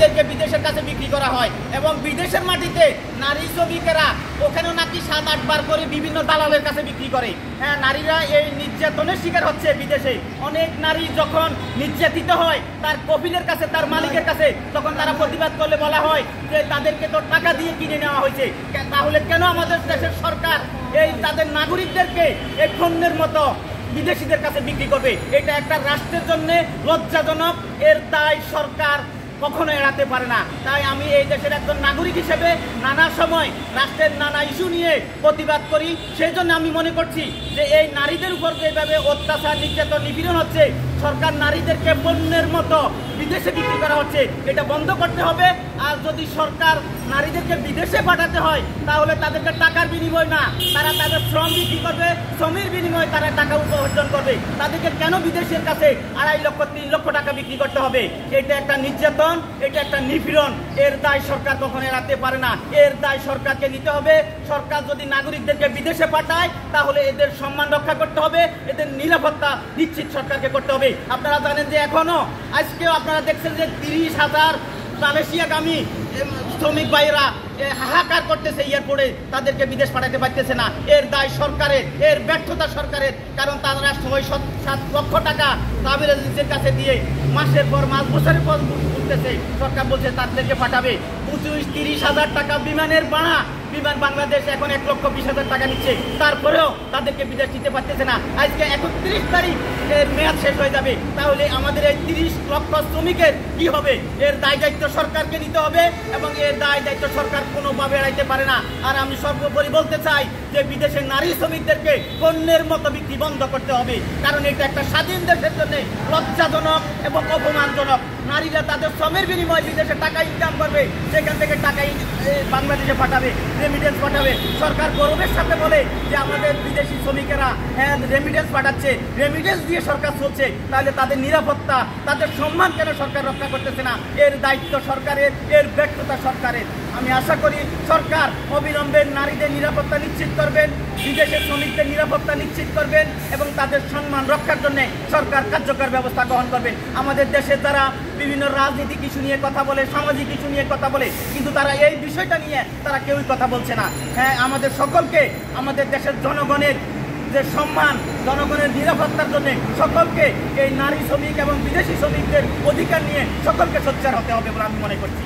শ্রমিকদেরকে বিদেশের কাছে বিক্রি করা হয় এবং বিদেশের মাটিতে নারী শ্রমিকেরা ওখানেও নাকি 7-8 বার করে বিভিন্ন দালালের কাছে বিক্রি করে। হ্যাঁ, নারীরা এই নির্যাতনের শিকার হচ্ছে বিদেশে। অনেক নারী যখন নির্যাতিত হয় তার কফিলের কাছে, তার মালিকের কাছে, তখন তারা প্রতিবাদ করলে বলা হয় যে তাদেরকে তো টাকা দিয়ে কিনে নেওয়া হয়েছে। তাহলে কেন আমাদের দেশের সরকার এই তাদের নাগরিকদেরকে এই পণ্যের মতো বিদেশিদের কাছে বিক্রি করবে? এটা একটা রাষ্ট্রের জন্য লজ্জাজনক। এর দায় সরকার কখনো এড়াতে পারে না। তাই আমি এই দেশের একজন নাগরিক হিসেবে নানা সময় রাষ্ট্রের নানা ইস্যু নিয়ে প্রতিবাদ করি। সেই জন্য আমি মনে করছি যে এই নারীদের উপর যেভাবে অত্যাচার, নির্যাতন, নিপীড়ন হচ্ছে, সরকার নারীদেরকে পণ্যের মতো বিদেশে বিক্রি করা হচ্ছে, এটা বন্ধ করতে হবে। আর যদি সরকার নারীদেরকে বিদেশে পাঠাতে হয় তাহলে তাদেরকে টাকার বিনিময় না, তারা তাদের শ্রম বিক্রি করবে, শ্রমের বিনিময়ে তারা টাকা উপার্জন করবে। তাদেরকে কেন বিদেশের কাছে 2.5 লক্ষ 3 লক্ষ টাকা বিক্রি করতে হবে? এটা একটা নির্যাতন, এটা একটা নিপীড়ন। এর দায় সরকার কখনো এড়াতে পারে না। এর দায় সরকারকে নিতে হবে। সরকার যদি নাগরিকদেরকে বিদেশে পাঠায় তাহলে এদের সম্মান রক্ষা করতে হবে, এদের নিরাপত্তা নিশ্চিত সরকারকে করতে হবে। আপনারা জানেন যে এখনো আজকেও আপনারা দেখছেন যে 30,000 মালয়েশিয়াগামী শ্রমিক ভাইয়েরা হাহাকার করতেছে এয়ারপোর্টে, তাদেরকে বিদেশ পাঠাতে পারতেছে না। এর দায় সরকারের, এর ব্যর্থতা সরকারের। কারণ তারা 6-7 লক্ষ টাকা ট্রাভেল এজেন্সির কাছে দিয়ে মাসের পর মাস, বছরের পর উঠতেছে। সরকার বলছে তাদেরকে পাঠাবে। 25-30,000 টাকা বিমানের ভাড়া, বিমান বাংলাদেশ এখন 1,20,000 টাকা নিচ্ছে, তারপরেও তাদেরকে বিদেশ দিতে পারতেছে না। আজকে 31 তারিখ এর মেয়াদ শেষ হয়ে যাবে। তাহলে আমাদের এই 30 লক্ষ শ্রমিকের কি হবে? এর দায় দায়িত্ব সরকারকে নিতে হবে এবং এর দায় দায়িত্ব সরকার কোনোভাবে এড়াইতে পারে না। আর আমি সর্বোপরি বলতে চাই যে বিদেশের নারী শ্রমিকদেরকে পণ্যের মতো বিক্রি বন্ধ করতে হবে। কারণ এটা একটা স্বাধীন দেশের জন্য লজ্জাজনক এবং অপমানজনক। নারীরা তাদের শ্রমের বিনিময়ে বিদেশে টাকা ইনকাম করবে, সেখান থেকে টাকা বাংলাদেশে পাঠাবে, রেমিটেন্স পাঠাবে। সরকার গৌরবের সাথে বলে যে আমাদের বিদেশি শ্রমিকেরা হ্যাঁ রেমিটেন্স পাঠাচ্ছে, রেমিটেন্স দিয়ে সরকার চলছে। তাহলে তাদের নিরাপত্তা, তাদের সম্মান কেন সরকার রক্ষা করতেছে না? এর দায়িত্ব সরকারের, এর ব্যর্থতা সরকারের। আমি আশা করি সরকার অবিলম্বে নারীদের নিরাপত্তা নিশ্চিত করবেন, বিদেশের শ্রমিকদের নিরাপত্তা নিশ্চিত করবেন এবং তাদের সম্মান রক্ষার জন্য সরকার কার্যকর ব্যবস্থা গ্রহণ করবেন। আমাদের দেশে যারা বিভিন্ন রাজনীতিক ইস্যু নিয়ে কথা বলে, সামাজিক ইস্যু নিয়ে কথা বলে, কিন্তু তারা এই বিষয়টা নিয়ে তারা কেউই কথা বলছে না। হ্যাঁ, আমাদের সকলকে, আমাদের দেশের জনগণের যে সম্মান, জনগণের নিরাপত্তার জন্য সকলকে এই নারী শ্রমিক এবং বিদেশি শ্রমিকদের অধিকার নিয়ে সকলকে সোচ্চার হতে হবে বলে আমি মনে করছি।